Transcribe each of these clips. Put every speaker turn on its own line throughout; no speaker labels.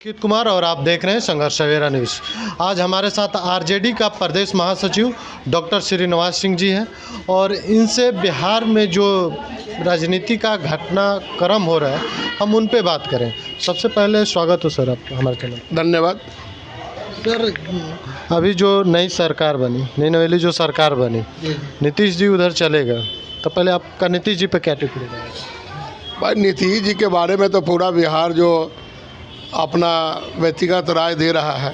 अंकित कुमार और आप देख रहे हैं संघर्ष सवेरा न्यूज़। आज हमारे साथ आरजेडी का प्रदेश महासचिव डॉक्टर श्रीनिवास सिंह जी हैं और इनसे बिहार में जो राजनीति का घटनाक्रम हो रहा है हम उन पे बात करें। सबसे पहले स्वागत हो सर आप हमारे चैनल।
धन्यवाद
सर, अभी जो नई सरकार बनी, नई नवेली जो सरकार बनी, नीतीश जी उधर चलेगा, तो पहले आपका नीतीश जी पे क्या टिप्पणी रहेगा?
भाई, नीतीश जी के बारे में तो पूरा बिहार जो अपना व्यक्तिगत राय दे रहा है,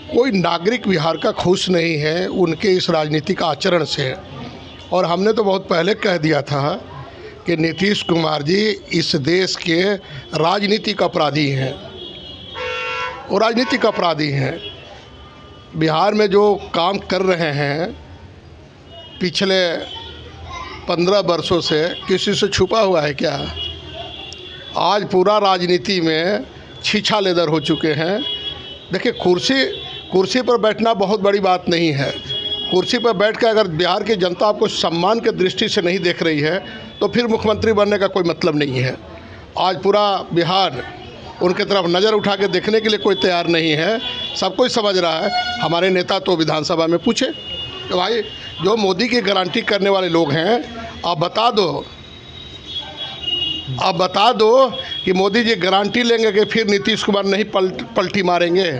कोई नागरिक बिहार का खुश नहीं है उनके इस राजनीतिक आचरण से। और हमने तो बहुत पहले कह दिया था कि नीतीश कुमार जी इस देश के राजनीतिक अपराधी हैं, वो राजनीतिक अपराधी हैं। बिहार में जो काम कर रहे हैं पिछले 15 वर्षों से, किसी से छुपा हुआ है क्या? आज पूरा राजनीति में छीछा लेदर हो चुके हैं। देखिए, कुर्सी पर बैठना बहुत बड़ी बात नहीं है। कुर्सी पर बैठ कर अगर बिहार की जनता आपको सम्मान के दृष्टि से नहीं देख रही है तो फिर मुख्यमंत्री बनने का कोई मतलब नहीं है। आज पूरा बिहार उनके तरफ नज़र उठा के देखने के लिए कोई तैयार नहीं है। सब कोई समझ रहा है। हमारे नेता तो विधानसभा में पूछे तो भाई, जो मोदी की गारंटी करने वाले लोग हैं, आप बता दो कि मोदी जी गारंटी लेंगे कि फिर नीतीश कुमार नहीं पलटी मारेंगे।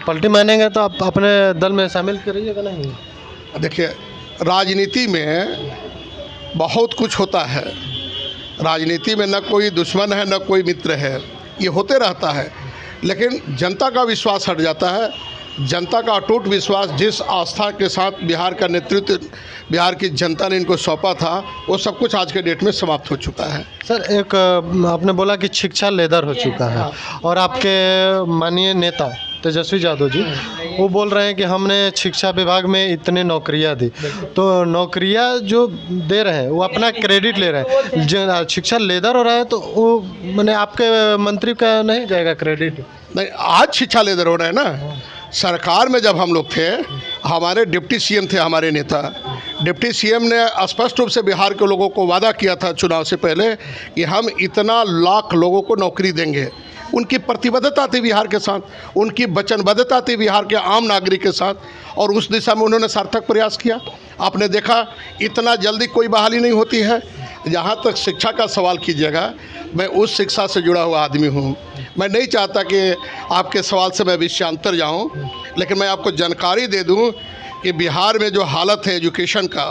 पलटी मानेंगे तो आप अपने दल में शामिल करिएगा नहीं?
देखिए, राजनीति में बहुत कुछ होता है। राजनीति में न कोई दुश्मन है न कोई मित्र है, ये होते रहता है। लेकिन जनता का विश्वास हट जाता है। जनता का अटूट विश्वास, जिस आस्था के साथ बिहार का नेतृत्व बिहार की जनता ने इनको सौंपा था, वो सब कुछ आज के डेट में समाप्त हो चुका है।
सर, एक आपने बोला कि शिक्षा लेदर हो चुका है और आपके माननीय नेता तेजस्वी यादव जी वो बोल रहे हैं कि हमने शिक्षा विभाग में इतने नौकरियां दी, तो नौकरियां जो दे रहे हैं वो अपना क्रेडिट ले रहे हैं। जो शिक्षा लेदर हो रहा है तो वो मैंने आपके मंत्री का नहीं जाएगा क्रेडिट?
नहीं, आज शिक्षा लेदर हो रहा है ना। सरकार में जब हम लोग थे, हमारे डिप्टी सीएम थे, हमारे नेता डिप्टी सीएम ने स्पष्ट रूप से बिहार के लोगों को वादा किया था चुनाव से पहले कि हम इतना लाख लोगों को नौकरी देंगे। उनकी प्रतिबद्धता थी बिहार के साथ, उनकी वचनबद्धता थी बिहार के आम नागरिक के साथ, और उस दिशा में उन्होंने सार्थक प्रयास किया। आपने देखा, इतना जल्दी कोई बहाली नहीं होती है। जहाँ तक शिक्षा का सवाल कीजिएगा, मैं उस शिक्षा से जुड़ा हुआ आदमी हूँ। मैं नहीं चाहता कि आपके सवाल से मैं विषयांतर जाऊँ, लेकिन मैं आपको जानकारी दे दूँ कि बिहार में जो हालत है एजुकेशन का,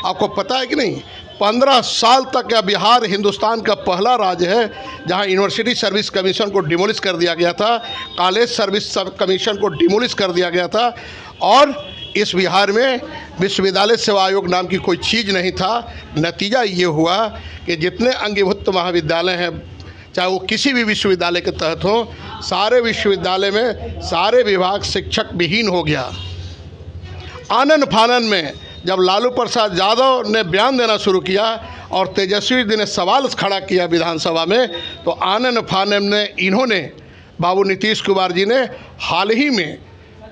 आपको पता है कि नहीं? 15 साल तक यह बिहार हिंदुस्तान का पहला राज्य है जहां यूनिवर्सिटी सर्विस कमीशन को डिमोलिश कर दिया गया था, कॉलेज सर्विस कमीशन को डिमोलिश कर दिया गया था, और इस बिहार में विश्वविद्यालय सेवा आयोग नाम की कोई चीज़ नहीं था। नतीजा ये हुआ कि जितने अंगीभूत महाविद्यालय हैं, चाहे वो किसी भी विश्वविद्यालय के तहत हो, सारे विश्वविद्यालय में सारे विभाग शिक्षक विहीन हो गया। आनन फानन में जब लालू प्रसाद यादव ने बयान देना शुरू किया और तेजस्वी जी ने सवाल खड़ा किया विधानसभा में, तो आनन फानन में इन्होंने, बाबू नीतीश कुमार जी ने हाल ही में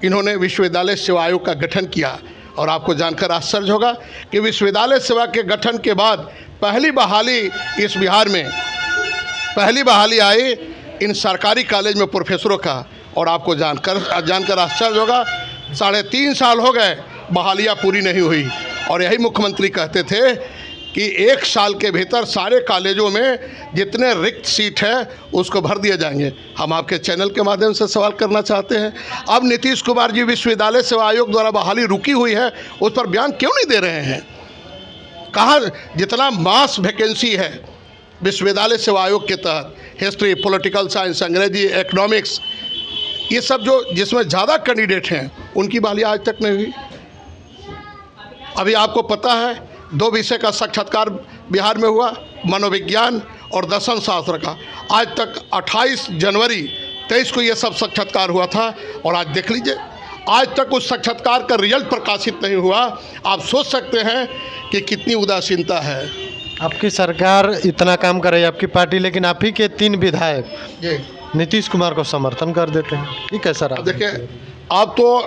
इन्होंने विश्वविद्यालय सेवा आयोग का गठन किया। और आपको जानकर आश्चर्य होगा कि विश्वविद्यालय सेवा के गठन के बाद पहली बहाली इस बिहार में आई इन सरकारी कॉलेज में प्रोफेसरों का। और आपको जानकर आश्चर्य होगा, 3.5 साल हो गए, बहालियाँ पूरी नहीं हुई। और यही मुख्यमंत्री कहते थे कि 1 साल के भीतर सारे कॉलेजों में जितने रिक्त सीट है उसको भर दिए जाएंगे। हम आपके चैनल के माध्यम से सवाल करना चाहते हैं, अब नीतीश कुमार जी विश्वविद्यालय सेवा आयोग द्वारा बहाली रुकी हुई है, उस पर बयान क्यों नहीं दे रहे हैं? कहाँ जितना मास वैकेंसी है विश्वविद्यालय सेवा आयोग के तहत, हिस्ट्री, पॉलिटिकल साइंस, अंग्रेजी, इकोनॉमिक्स, ये सब जो जिसमें ज़्यादा कैंडिडेट हैं, उनकी बहाली आज तक नहीं हुई। अभी आपको पता है 2 विषय का साक्षात्कार बिहार में हुआ, मनोविज्ञान और दर्शन शास्त्र का। आज तक 28 जनवरी 23 को ये सब साक्षात्कार हुआ था, और आज देख लीजिए, आज तक उस साक्षात्कार का रिजल्ट प्रकाशित नहीं हुआ। आप सोच सकते हैं कि कितनी उदासीनता है।
आपकी सरकार इतना काम कर रही है, आपकी पार्टी, लेकिन आप ही के 3 विधायक नीतीश कुमार को समर्थन कर देते हैं। ये कैसा रहा?
देखिए, अब तो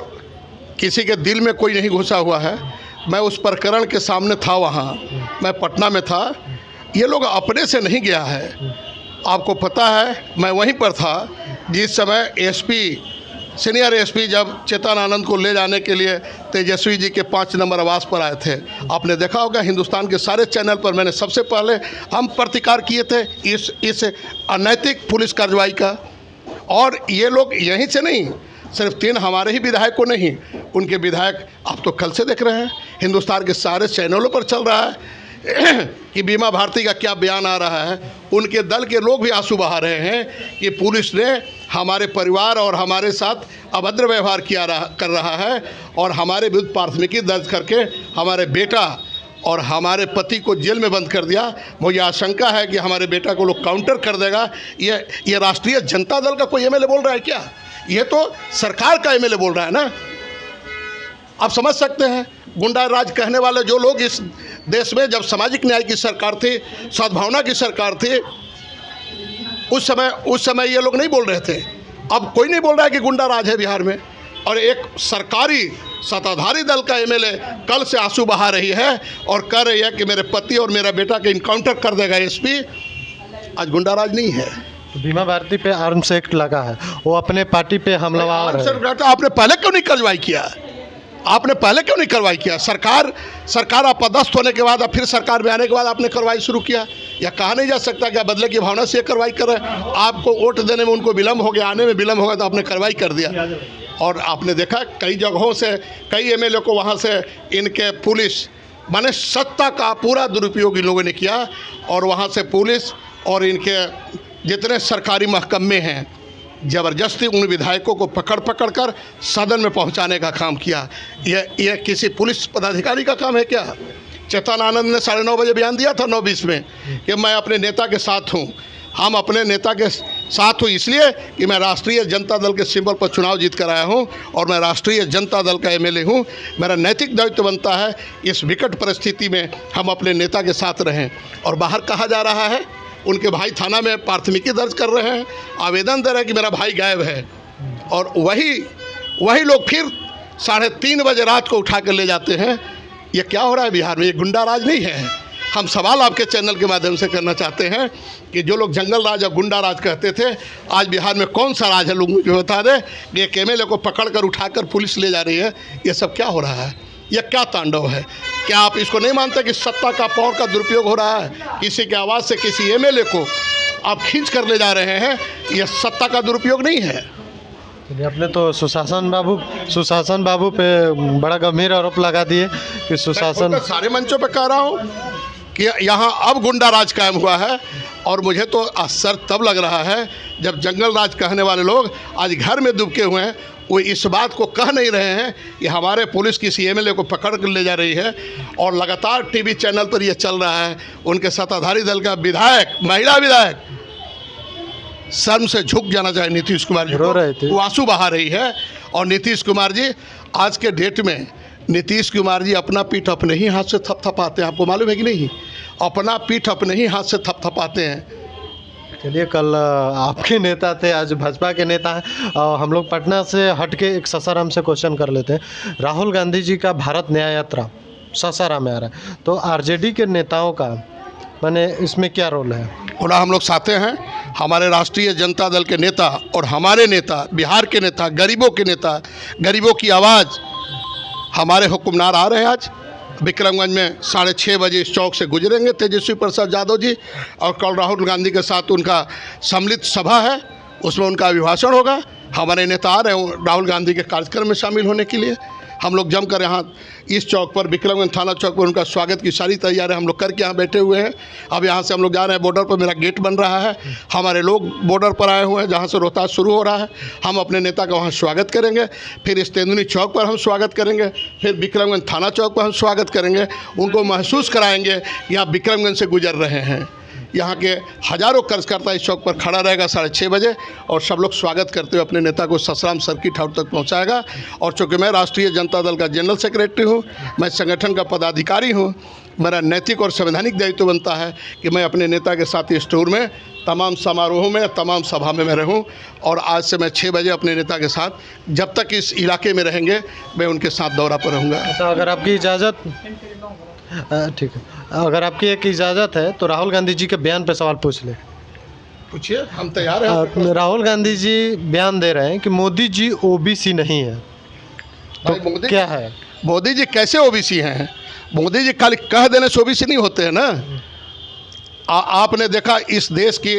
किसी के दिल में कोई नहीं घुसा हुआ है। मैं उस प्रकरण के सामने था, वहाँ मैं पटना में था। ये लोग अपने से नहीं गया है, आपको पता है मैं वहीं पर था जिस समय एसपी सीनियर एसपी जब चेतन आनंद को ले जाने के लिए तेजस्वी जी के 5 नंबर आवास पर आए थे। आपने देखा होगा हिंदुस्तान के सारे चैनल पर मैंने सबसे पहले हम प्रतिकार किए थे इस अनैतिक पुलिस कार्रवाई का। और ये लोग यहीं से नहीं, सिर्फ 3 हमारे ही विधायक को नहीं, उनके विधायक आप तो कल से देख रहे हैं हिंदुस्तान के सारे चैनलों पर चल रहा है कि बीमा भारती का क्या बयान आ रहा है। उनके दल के लोग भी आंसू बहा रहे हैं कि पुलिस ने हमारे परिवार और हमारे साथ अभद्र व्यवहार कर रहा है और हमारे विरुद्ध प्राथमिकी दर्ज करके हमारे बेटा और हमारे पति को जेल में बंद कर दिया। मुझे आशंका है कि हमारे बेटा को लोग काउंटर कर देगा। ये राष्ट्रीय जनता दल का कोई एमएलए बोल रहा है क्या? ये तो सरकार का एमएलए बोल रहा है ना। आप समझ सकते हैं गुंडा राज कहने वाले जो लोग इस देश में जब सामाजिक न्याय की सरकार थी, सद्भावना की सरकार थी, उस समय ये लोग नहीं बोल रहे थे। अब कोई नहीं बोल रहा है कि गुंडा राज है बिहार में। और एक सरकारी सत्ताधारी दल का एमएलए कल से आंसू बहा रही है और कह रही है कि मेरे पति और मेरा बेटा के इनकाउंटर कर देगा एसपी। आज गुंडा राज नहीं है।
बीमा भारती पे आर्म्स एक्ट लगा है, वो अपने पार्टी पे हमलावर है।
आपने पहले क्यों नहीं कार्रवाई किया? आपने पहले क्यों नहीं कार्रवाई किया? सरकार अपदस्थ होने के बाद, अब फिर सरकार में आने के बाद आपने कार्रवाई शुरू किया। या कहा नहीं जा सकता कि बदले की भावना से कार्रवाई कर रहे हैं। आपको वोट देने में उनको विलम्ब हो गया, आने में विलम्ब हो गया, तो आपने कार्रवाई कर दिया। और आपने देखा कई जगहों से कई एमएलए को वहाँ से इनके पुलिस माने सत्ता का पूरा दुरुपयोग इन लोगों ने किया और वहाँ से पुलिस और इनके जितने सरकारी महकमे हैं ज़बरदस्ती उन विधायकों को पकड़ कर सदन में पहुंचाने का काम किया। यह किसी पुलिस पदाधिकारी का काम है क्या? चेतन आनंद ने 9:30 बजे बयान दिया था 9:20 में कि मैं अपने नेता के साथ हूं। हम अपने नेता के साथ हूँ इसलिए कि मैं राष्ट्रीय जनता दल के सिंबल पर चुनाव जीत कर आया हूँ और मैं राष्ट्रीय जनता दल का एमएलए हूँ। मेरा नैतिक दायित्व बनता है इस विकट परिस्थिति में हम अपने नेता के साथ रहें। और बाहर कहा जा रहा है उनके भाई थाना में प्राथमिकी दर्ज कर रहे हैं, आवेदन दे रहे हैं कि मेरा भाई गायब है। और वही लोग फिर 3:30 बजे रात को उठा कर ले जाते हैं। ये क्या हो रहा है बिहार में? ये गुंडा राज नहीं है। हम सवाल आपके चैनल के माध्यम से करना चाहते हैं कि जो लोग जंगल राज और गुंडा राज कहते थे, आज बिहार में कौन सा राज है? लोग मुझे बता दें। एक एमएलए को पकड़कर उठाकर पुलिस ले जा रही है। ये सब क्या हो रहा है? यह क्या तांडव है? क्या आप इसको नहीं मानते कि सत्ता का पावर का दुरुपयोग हो रहा है? किसी के आवाज़ से किसी एमएलए को आप खींच कर ले जा रहे हैं, यह सत्ता का दुरुपयोग नहीं है।
आपने तो सुशासन बाबू पे बड़ा गंभीर आरोप लगा दिए कि सुशासन।
सारे मंचों पे कह रहा हूँ कि यहाँ अब गुंडा राज कायम हुआ है। और मुझे तो आश्चर्य तब लग रहा है जब जंगल राज कहने वाले लोग आज घर में दुबके हुए हैं, वो इस बात को कह नहीं रहे हैं कि हमारे पुलिस किसी एमएलए को पकड़ कर ले जा रही है। और लगातार टीवी चैनल पर ये चल रहा है। उनके सत्ताधारी दल का विधायक, महिला विधायक, शर्म से झुक जाना चाहिए नीतीश कुमार जी,
रो रहे थे,
वो आंसू बहा रही है। और नीतीश कुमार जी आज के डेट में नीतीश कुमार जी अपना पीठ अपने ही हाथ से थपथपाते हैं। आपको मालूम है कि नहीं? अपना पीठ अपने ही हाथ से थपथपाते हैं।
चलिए, कल आपके नेता थे, आज भाजपा के नेता हैं। हम लोग पटना से हट के एक सासाराम से क्वेश्चन कर लेते हैं। राहुल गांधी जी का भारत न्याय यात्रा सासाराम में आ रहा है, तो आरजेडी के नेताओं का माने इसमें क्या रोल है?
और हम लोग चाहते हैं हमारे राष्ट्रीय जनता दल के नेता और हमारे नेता, बिहार के नेता, गरीबों के नेता, गरीबों की आवाज़, हमारे हुक्मनार आ रहे हैं। आज विक्रमगंज में 6:30 बजे इस चौक से गुजरेंगे तेजस्वी प्रसाद यादव जी। और कल राहुल गांधी के साथ उनका सम्मिलित सभा है, उसमें उनका अभिभाषण होगा। हमारे नेता आ रहे हैं राहुल गांधी के कार्यक्रम में शामिल होने के लिए। हम लोग जमकर यहाँ इस चौक पर, विक्रमगंज थाना चौक पर उनका स्वागत की सारी तैयारी हम लोग करके यहाँ बैठे हुए हैं। अब यहाँ से हम लोग जा रहे हैं बॉर्डर पर, मेरा गेट बन रहा है। हमारे लोग बॉर्डर पर आए हुए हैं जहाँ से रोहतास शुरू हो रहा है। हम अपने नेता का वहाँ स्वागत करेंगे, फिर इस तेंदुनी चौक पर हम स्वागत करेंगे, फिर विक्रमगंज थाना चौक पर हम स्वागत करेंगे। उनको महसूस कराएंगे कि आप विक्रमगंज से गुजर रहे हैं। यहाँ के हज़ारों कार्यकर्ता इस चौक पर खड़ा रहेगा 6:30 बजे और सब लोग स्वागत करते हुए अपने नेता को ससराम सर्किट हाउस तक पहुँचाएगा। और चूँकि मैं राष्ट्रीय जनता दल का जनरल सेक्रेटरी हूँ, मैं संगठन का पदाधिकारी हूँ, मेरा नैतिक और संवैधानिक दायित्व बनता है कि मैं अपने नेता के साथ इस टूर में तमाम समारोहों में, तमाम सभा में मैं रहूं। और आज से मैं 6 बजे अपने नेता के साथ, जब तक इस इलाके में रहेंगे, मैं उनके साथ दौरा पर रहूँगा।
अच्छा, अगर आपकी इजाज़त, ठीक है, अगर आपकी एक इजाज़त है तो राहुल गांधी जी के बयान पर सवाल पूछ ले।
पूछिए, हम तैयार हैं।
राहुल गांधी जी बयान दे रहे हैं कि मोदी जी ओबीसी नहीं है,
भाई, मोदी
क्या है?
मोदी जी कैसे ओबीसी हैं? मोदी जी खाली कह देने से ओबीसी नहीं होते हैं ना। आपने देखा इस देश की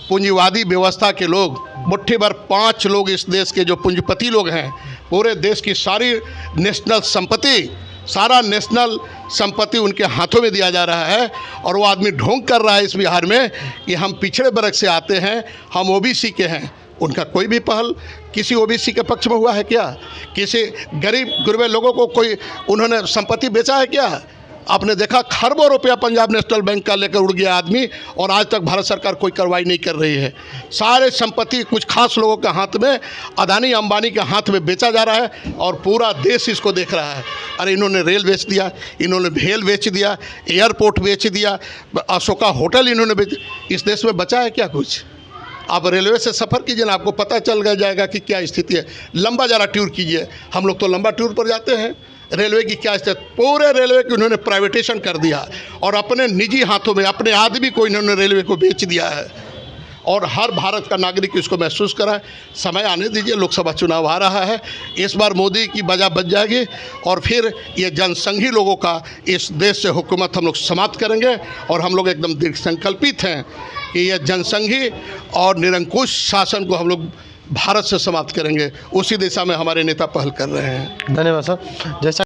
पूंजीवादी व्यवस्था के लोग, मुट्ठी भर 5 लोग इस देश के जो पूंजीपति लोग हैं, पूरे देश की सारी नेशनल संपत्ति, सारा नेशनल संपत्ति उनके हाथों में दिया जा रहा है। और वो आदमी ढोंग कर रहा है इस बिहार में कि हम पिछड़े वर्ग से आते हैं, हम ओबीसी के हैं। उनका कोई भी पहल किसी ओबीसी के पक्ष में हुआ है क्या? किसी गरीब गुरबे लोगों को कोई उन्होंने संपत्ति बेचा है क्या? आपने देखा खरबों रुपया पंजाब नेशनल बैंक का लेकर उड़ गया आदमी, और आज तक भारत सरकार कोई कार्रवाई नहीं कर रही है। सारे संपत्ति कुछ खास लोगों के हाथ में, अदानी अंबानी के हाथ में बेचा जा रहा है, और पूरा देश इसको देख रहा है। अरे इन्होंने रेल बेच दिया, इन्होंने भेल बेच दिया, एयरपोर्ट बेच दिया, अशोका होटल इन्होंने बेच। इस देश में बचा है क्या कुछ? आप रेलवे से सफ़र कीजिए ना, आपको पता चल जाएगा कि क्या स्थिति है। लंबा ज़रा टूर कीजिए, हम लोग तो लंबा टूर पर जाते हैं। रेलवे की क्या स्थिति, पूरे रेलवे की उन्होंने प्राइवेटेशन कर दिया, और अपने निजी हाथों में अपने आदमी को इन्होंने रेलवे को बेच दिया है। और हर भारत का नागरिक इसको महसूस करा है। समय आने दीजिए, लोकसभा चुनाव आ रहा है, इस बार मोदी की बजा बच जाएगी, और फिर ये जनसंघी लोगों का इस देश से हुकूमत हम लोग समाप्त करेंगे। और हम लोग एकदम दृढ़ संकल्पित हैं कि ये जनसंघी और निरंकुश शासन को हम लोग भारत से समाप्त करेंगे। उसी दिशा में हमारे नेता पहल कर रहे हैं।
धन्यवाद सर। जैसा